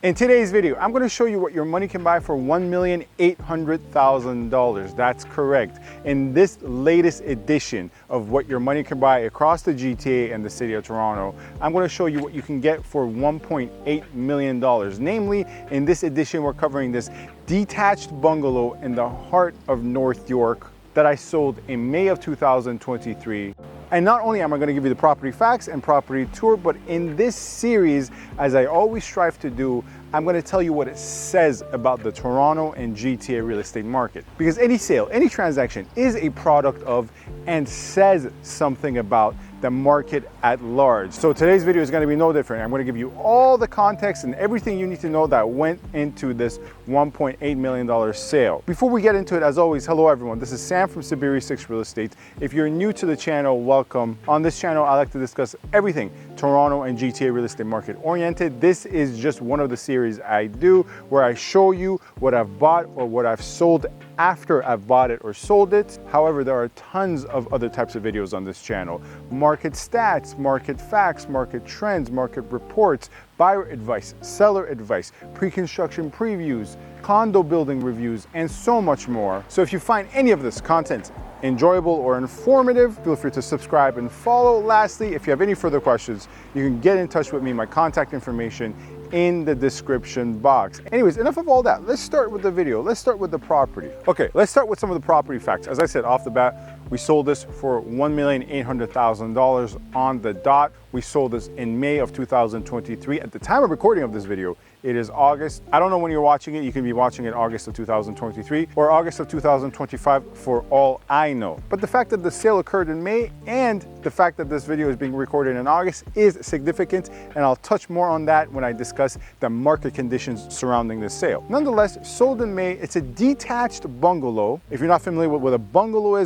In today's video, I'm going to show you what your money can buy for $1,800,000. That's correct. In this latest edition of what your money can buy across the GTA and the city of Toronto, I'm going to show you what you can get for $1.8 million. Namely, in this edition, we're covering this detached bungalow in the heart of North York that I sold in May of 2023. And not only am I going to give you the property facts and property tour, but in this series, as I always strive to do, I'm going to tell you what it says about the Toronto and GTA real estate market. Because any sale, any transaction is a product of and says something about the market at large. So today's video is going to be no different. I'm going to give you all the context and everything you need to know that went into this $1.8 million sale. Before we get into it, as always, hello everyone. This is Sam from SaberiSixRealEstate. If you're new to the channel, welcome. On this channel, I like to discuss everything Toronto and GTA real estate market oriented. This is just one of the series I do where I show you what I've bought or what I've sold after I've bought it or sold it. However, there are tons of other types of videos on this channel. Market stats, market facts, market trends, market reports, buyer advice, seller advice, pre-construction previews, condo building reviews, and so much more. So if you find any of this content enjoyable or informative, feel free to subscribe and follow. Lastly, if you have any further questions, you can get in touch with me. My contact information in the description box. Anyways, enough of all that. Let's start with the video. Let's start with the property. Okay, let's start with some of the property facts. As I said off the bat, we sold this for $1,800,000 on the dot. We sold this in May of 2023. At the time of recording of this video, it is August. I don't know when you're watching it. You can be watching it August of 2023 or August of 2025 for all I know. But the fact that the sale occurred in May and the fact that this video is being recorded in August is significant, and I'll touch more on that when I discuss the market conditions surrounding this sale. Nonetheless, sold in May. It's a detached bungalow. If you're not familiar with what a bungalow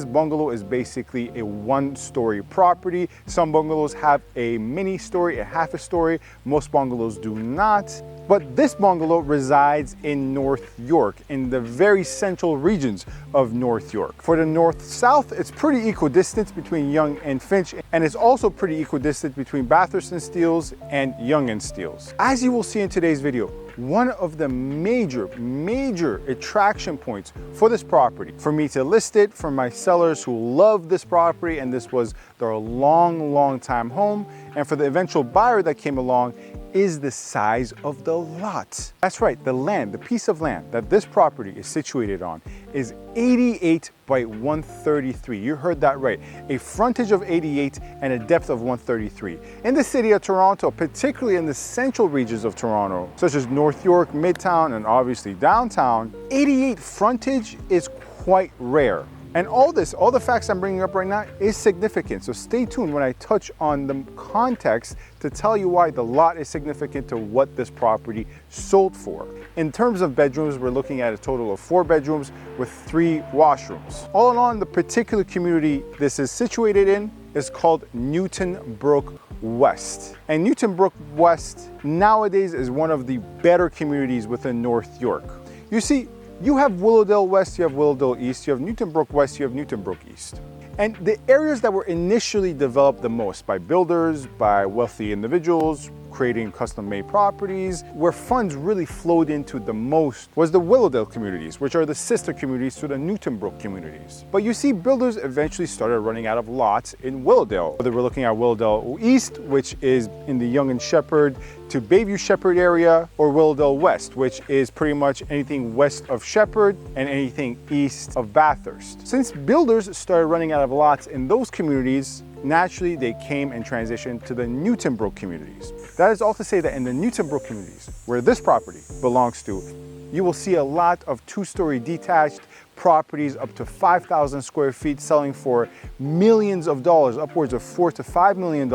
is basically a one-story property. Some bungalows have a mini story, a half a story. Most bungalows do not. But this bungalow resides in North York, in the very central regions of North York. For the north-south, it's pretty equidistant between Yonge and Finch, and it's also pretty equidistant between Bathurst and Steeles and Yonge and Steeles. As you will see in today's video, one of the major attraction points for this property, for me to list it, for my sellers who love this property and this was their long time home, and for the eventual buyer that came along, is the size of the lot. That's right, the land, the piece of land that this property is situated on is 88 by 133. You heard that right. A frontage of 88 and a depth of 133. In the city of Toronto, particularly in the central regions of Toronto, such as North York, Midtown, and obviously downtown, 88 frontage is quite rare. And all the facts I'm bringing up right now is significant. So stay tuned when I touch on the context to tell you why the lot is significant to what this property sold for. In terms of bedrooms, we're looking at a total of 4 bedrooms with 3 washrooms. All in all, the particular community this is situated in is called Newton Brook West. And Newton Brook West nowadays is one of the better communities within North York. You see, you have Willowdale West, you have Willowdale East, you have Newton Brook West, you have Newton Brook East. And the areas that were initially developed the most by builders, by wealthy individuals, creating custom-made properties, where funds really flowed into the most was the Willowdale communities, which are the sister communities to the Newton Brook communities. But you see, builders eventually started running out of lots in Willowdale. Whether we're looking at Willowdale East, which is in the Yonge and Sheppard to Bayview Sheppard area, or Willowdale West, which is pretty much anything west of Sheppard and anything east of Bathurst. Since builders started running out of lots in those communities, naturally they came and transitioned to the Newton Brook communities. That is all to say that in the Newton Brook communities, where this property belongs to, you will see a lot of 2-story detached properties up to 5,000 square feet selling for millions of dollars, upwards of $4 to $5 million,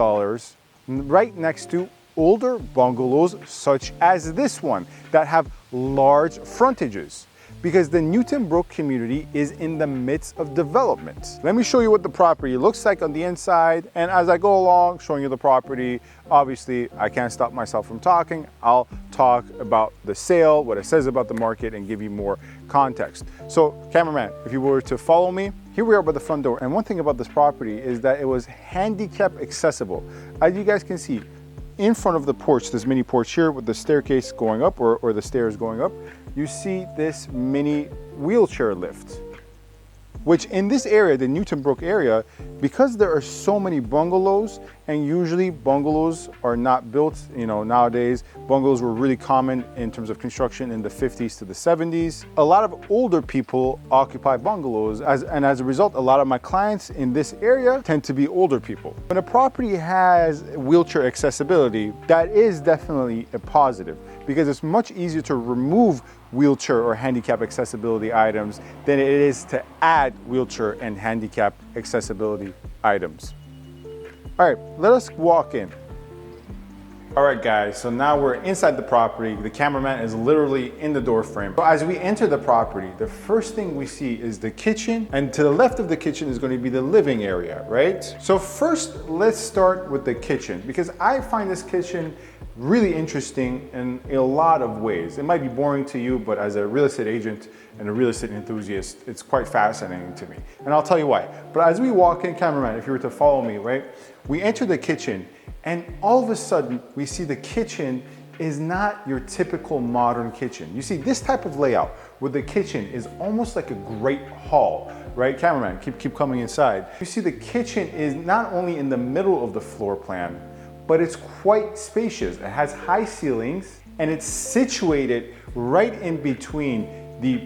right next to older bungalows such as this one that have large frontages, because the Newton Brook community is in the midst of development. Let me show you what the property looks like on the inside, and as I go along showing you the property, obviously I can't stop myself from talking. I'll talk about the sale, what it says about the market, and give you more context. So cameraman, if you were to follow me, here we are by the front door, and one thing about this property is that it was handicap accessible. As you guys can see, in front of the porch, this mini porch here with the staircase going up or the stairs going up, you see this mini wheelchair lift, which in this area, the Newton Brook area, because there are so many bungalows, and usually bungalows are not built, nowadays, bungalows were really common in terms of construction in the 50s to the 70s. A lot of older people occupy bungalows, and as a result, a lot of my clients in this area tend to be older people. When a property has wheelchair accessibility, that is definitely a positive, because it's much easier to remove wheelchair or handicap accessibility items than it is to add wheelchair and handicap accessibility items. All right, let us walk in. All right, guys, so now we're inside the property. The cameraman is literally in the door frame. So as we enter the property, the first thing we see is the kitchen, and to the left of the kitchen is going to be the living area, right? So first, let's start with the kitchen, because I find this kitchen really interesting in a lot of ways. It might be boring to you, but as a real estate agent and a real estate enthusiast, it's quite fascinating to me. And I'll tell you why. But as we walk in, cameraman, if you were to follow me, right? We enter the kitchen, and all of a sudden, we see the kitchen is not your typical modern kitchen. You see this type of layout where the kitchen is almost like a great hall, right? Cameraman, keep coming inside. You see the kitchen is not only in the middle of the floor plan, but it's quite spacious. It has high ceilings, and it's situated right in between the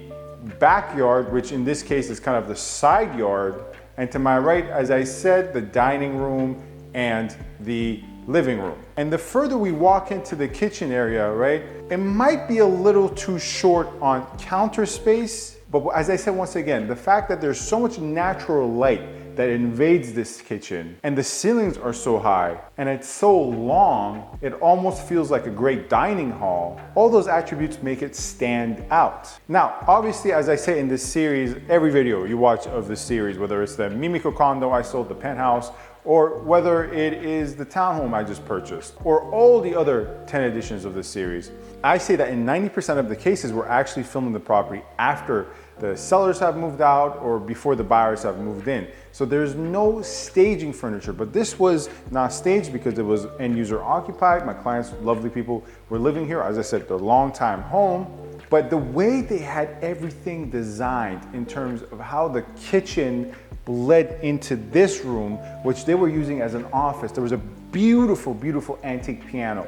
backyard, which in this case is kind of the side yard, and to my right, as I said, the dining room and the living room. And the further we walk into the kitchen area, right, it might be a little too short on counter space, but as I said once again, the fact that there's so much natural light that invades this kitchen, and the ceilings are so high, and it's so long, it almost feels like a great dining hall. All those attributes make it stand out. Now, obviously, as I say in this series, every video you watch of this series, whether it's the Mimiko condo I sold, the penthouse, or whether it is the townhome I just purchased, or all the other 10 editions of this series, I say that in 90% of the cases, we're actually filming the property after the sellers have moved out or before the buyers have moved in. So there's no staging furniture, but this was not staged because it was end user occupied. My clients, lovely people, were living here. As I said, the long time home. But the way they had everything designed in terms of how the kitchen bled into this room, which they were using as an office. There was a beautiful, beautiful antique piano,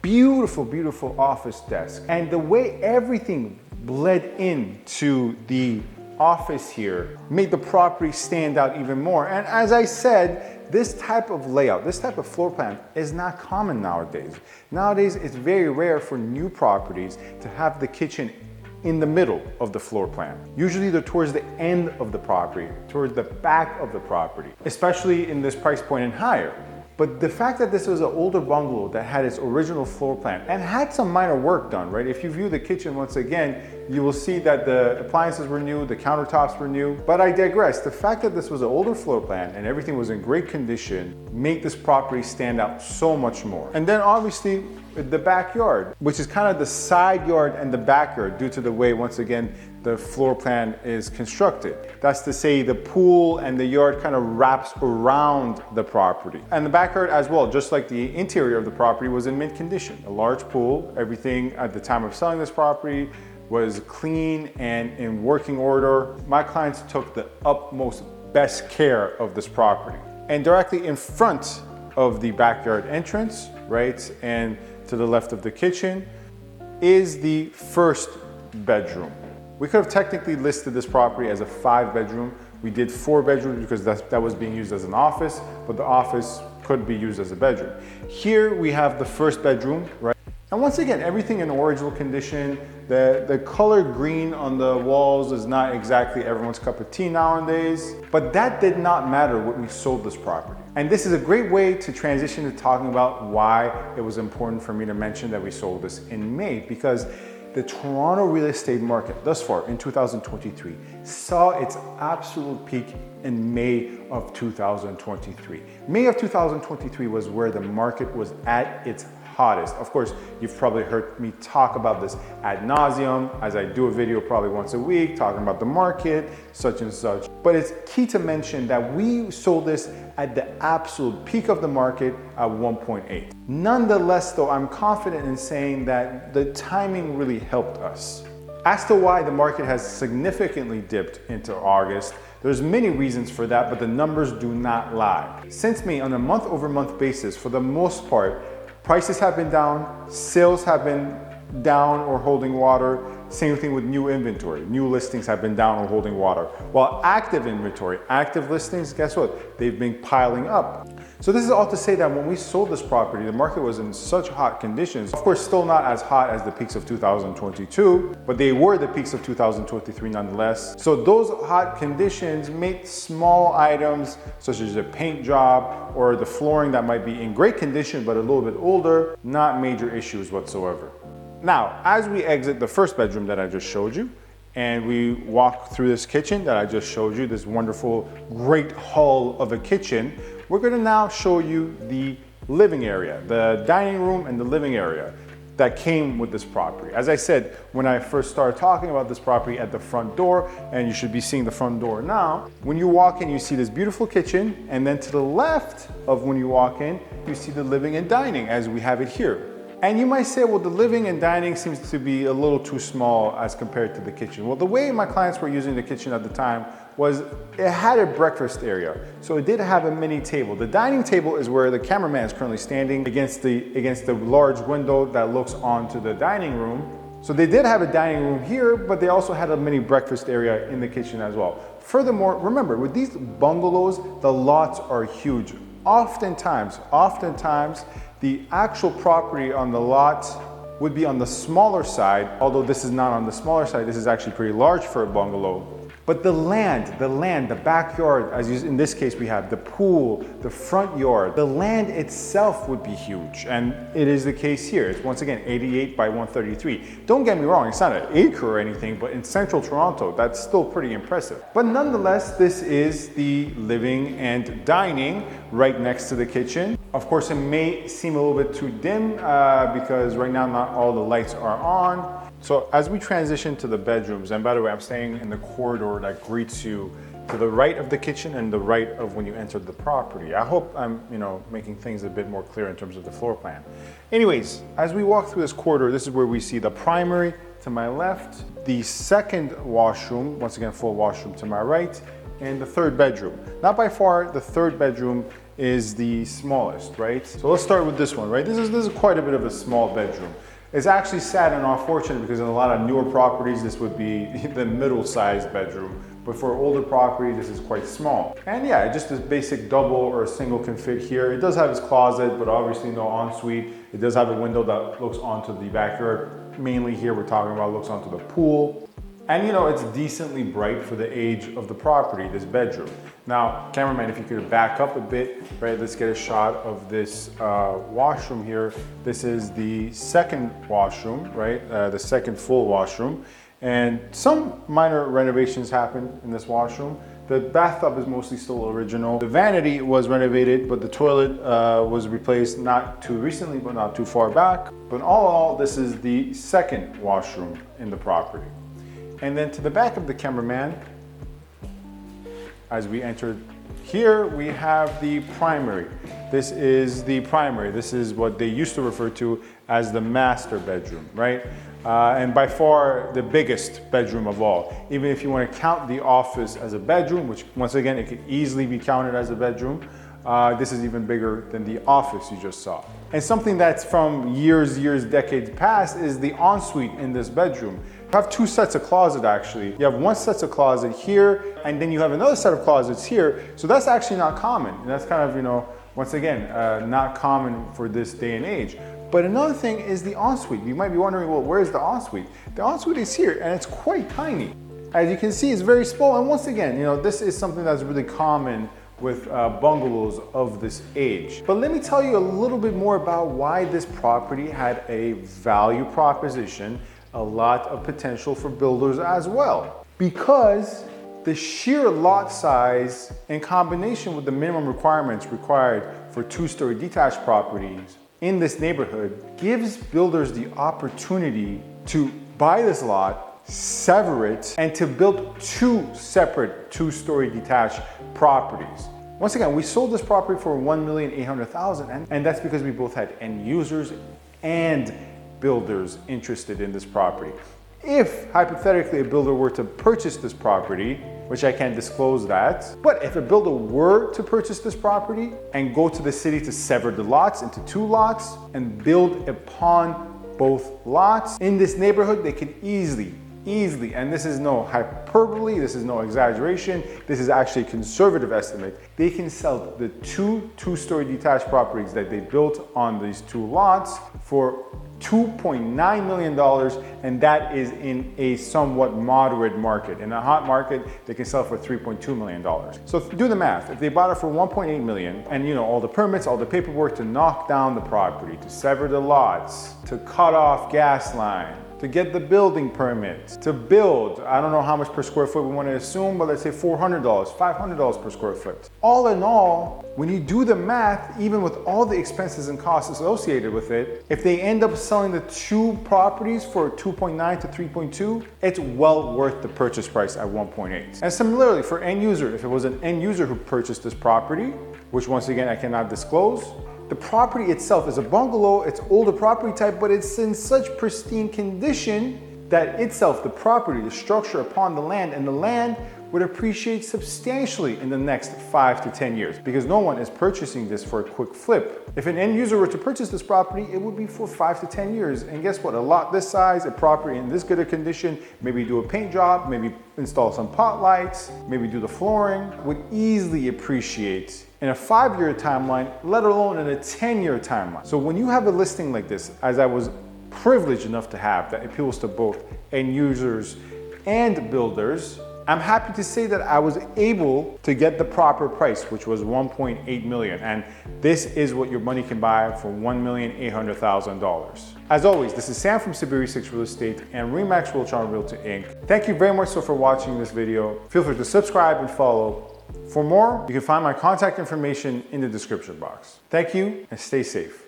beautiful, beautiful office desk. And the way everything bled into the office here made the property stand out even more. And as I said, this type of layout, this type of floor plan is not common nowadays. Nowadays, it's very rare for new properties to have the kitchen in the middle of the floor plan. Usually they're towards the end of the property, towards the back of the property, especially in this price point and higher. But the fact that this was an older bungalow that had its original floor plan and had some minor work done, right? If you view the kitchen once again, you will see that the appliances were new, the countertops were new, but I digress. The fact that this was an older floor plan and everything was in great condition made this property stand out so much more. And then obviously the backyard, which is kind of the side yard and the backyard due to the way, once again, the floor plan is constructed. That's to say the pool and the yard kind of wraps around the property. And the backyard as well, just like the interior of the property, was in mint condition. A large pool, everything at the time of selling this property was clean and in working order. My clients took the utmost best care of this property. And directly in front of the backyard entrance, right, and to the left of the kitchen, is the first bedroom. We could have technically listed this property as a 5-bedroom. We did 4 bedrooms because that was being used as an office, but the office could be used as a bedroom. Here we have the first bedroom, right? And once again, everything in original condition. The color green on the walls is not exactly everyone's cup of tea nowadays, but that did not matter when we sold this property. And this is a great way to transition to talking about why it was important for me to mention that we sold this in May, because the Toronto real estate market thus far in 2023 saw its absolute peak in May of 2023. May of 2023 was where the market was at its hottest. Of course, you've probably heard me talk about this ad nauseum, as I do a video probably once a week talking about the market, such and such. But it's key to mention that we sold this at the absolute peak of the market at 1.8. Nonetheless, though, I'm confident in saying that the timing really helped us. As to why the market has significantly dipped into August, there's many reasons for that, but the numbers do not lie. Since May, on a month-over-month basis, for the most part, prices have been down, sales have been down or holding water. Same thing with new inventory. New listings have been down or holding water. While active inventory, active listings, guess what? They've been piling up. So this is all to say that when we sold this property, the market was in such hot conditions. Of course, still not as hot as the peaks of 2022, but they were the peaks of 2023 nonetheless. So those hot conditions made small items such as a paint job or the flooring that might be in great condition but a little bit older, not major issues whatsoever. Now, as we exit the first bedroom that I just showed you, and we walk through this kitchen that I just showed you, this wonderful, great hall of a kitchen, we're gonna now show you the living area, the dining room and the living area that came with this property. As I said, when I first started talking about this property at the front door, and you should be seeing the front door now, when you walk in, you see this beautiful kitchen, and then to the left of when you walk in, you see the living and dining as we have it here. And you might say, well, the living and dining seems to be a little too small as compared to the kitchen. Well, the way my clients were using the kitchen at the time was it had a breakfast area. So it did have a mini table. The dining table is where the cameraman is currently standing against the large window that looks onto the dining room. So they did have a dining room here, but they also had a mini breakfast area in the kitchen as well. Furthermore, remember, with these bungalows, the lots are huge. Oftentimes, the actual property on the lot would be on the smaller side, although this is not on the smaller side, this is actually pretty large for a bungalow. But the land, the backyard, in this case we have the pool, the front yard, the land itself would be huge. And it is the case here. It's once again 88 by 133. Don't get me wrong, it's not an acre or anything, but in central Toronto, that's still pretty impressive. But nonetheless, this is the living and dining right next to the kitchen. Of course, it may seem a little bit too dim because right now not all the lights are on. So as we transition to the bedrooms, and by the way, I'm staying in the corridor that greets you to the right of the kitchen and the right of when you enter the property. I hope I'm, making things a bit more clear in terms of the floor plan. Anyways, as we walk through this corridor, this is where we see the primary to my left, the second washroom, once again, full washroom to my right, and the third bedroom. Not by far, the third bedroom is the smallest, right? So let's start with this one, right? This is quite a bit of a small bedroom. It's actually sad and unfortunate because in a lot of newer properties, this would be the middle-sized bedroom. But for older property, this is quite small. And yeah, just a basic double or a single can fit here. It does have its closet, but obviously no ensuite. It does have a window that looks onto the backyard. Mainly here, we're talking about looks onto the pool. And it's decently bright for the age of the property, this bedroom. Now, cameraman, if you could back up a bit, right? Let's get a shot of this washroom here. This is the second washroom, right? The second full washroom. And some minor renovations happened in this washroom. The bathtub is mostly still original. The vanity was renovated, but the toilet was replaced not too recently, but not too far back. But all in all, this is the second washroom in the property. And then to the back of the cameraman, as we entered here, we have the primary. This is the primary. This is what they used to refer to as the master bedroom, right? And by far the biggest bedroom of all. Even if you want to count the office as a bedroom, which once again, it could easily be counted as a bedroom, this is even bigger than the office you just saw. And something that's from years, decades past is the ensuite in this bedroom. You have two sets of closet actually. You have one set of closet here, and then you have another set of closets here. So that's actually not common. And that's kind of, once again, not common for this day and age. But another thing is the ensuite. You might be wondering, well, where's the ensuite? The ensuite is here, and it's quite tiny. As you can see, it's very small. And once again, this is something that's really common with bungalows of this age. But let me tell you a little bit more about why this property had a value proposition, a lot of potential for builders as well. Because the sheer lot size in combination with the minimum requirements required for two-story detached properties in this neighborhood gives builders the opportunity to buy this lot, sever it, and to build two separate two-story detached properties. Once again, we sold this property for $1,800,000, and that's because we both had end users and builders interested in this property. If hypothetically a builder were to purchase this property, which I can't disclose that, but if a builder were to purchase this property and go to the city to sever the lots into two lots and build upon both lots in this neighborhood, they can easily, and this is no hyperbole, this is no exaggeration, this is actually a conservative estimate, they can sell the two-story detached properties that they built on these two lots for $2.9 million, and that is in a somewhat moderate market. In a hot market, they can sell for $3.2 million. So do the math. If they bought it for $1.8 million, and all the permits, all the paperwork to knock down the property, to sever the lots, to cut off gas line, to get the building permit, to build, I don't know how much per square foot we want to assume, but let's say $400, $500 per square foot. All in all, when you do the math, even with all the expenses and costs associated with it, if they end up selling the two properties for 2.9 to 3.2, it's well worth the purchase price at 1.8. And similarly for end user, if it was an end user who purchased this property, which once again I cannot disclose, the property itself is a bungalow, it's older property type, but it's in such pristine condition that itself, the property, the structure upon the land, and the land would appreciate substantially in the next 5 to 10 years because no one is purchasing this for a quick flip. If an end user were to purchase this property, it would be for 5 to 10 years. And guess what? A lot this size, a property in this good a condition, maybe do a paint job, maybe install some pot lights, maybe do the flooring, would easily appreciate in a 5-year timeline, let alone in a 10-year timeline. So when you have a listing like this, as I was privileged enough to have, that appeals to both end users and builders, I'm happy to say that I was able to get the proper price, which was $1.8 million. And this is what your money can buy for $1,800,000. As always, this is Sam from SaberiSixRealEstate and Remax Wiltshire Realty Inc. Thank you very much for watching this video. Feel free to subscribe and follow. For more, you can find my contact information in the description box. Thank you and stay safe.